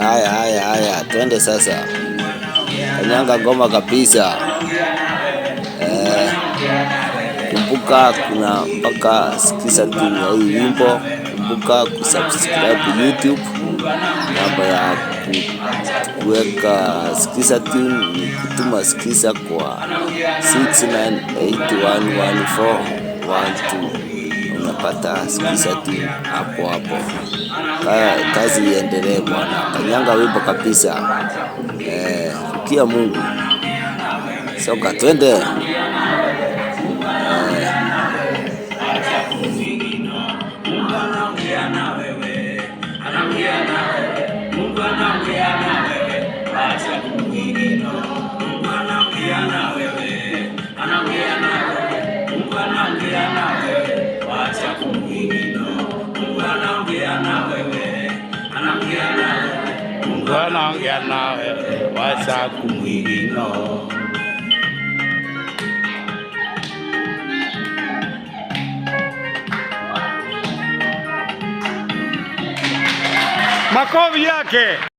Haya, twende sasa. Kanyanga ngoma kabisa. Kumbuka kuna mpaka sikiza tune ya hii wimbo. Kumbuka kusubscribe YouTube. Namba ya kuweka sikiza tune ni kutuma sikiza kwa 69811412. Unapata sikiza tune hapo. Kazi iendelee bwana. Kanyanga wimbo kabisa. Kia Mungu. Soka twende. Anaongea nawe, wacha kumwingino. Makofi yake.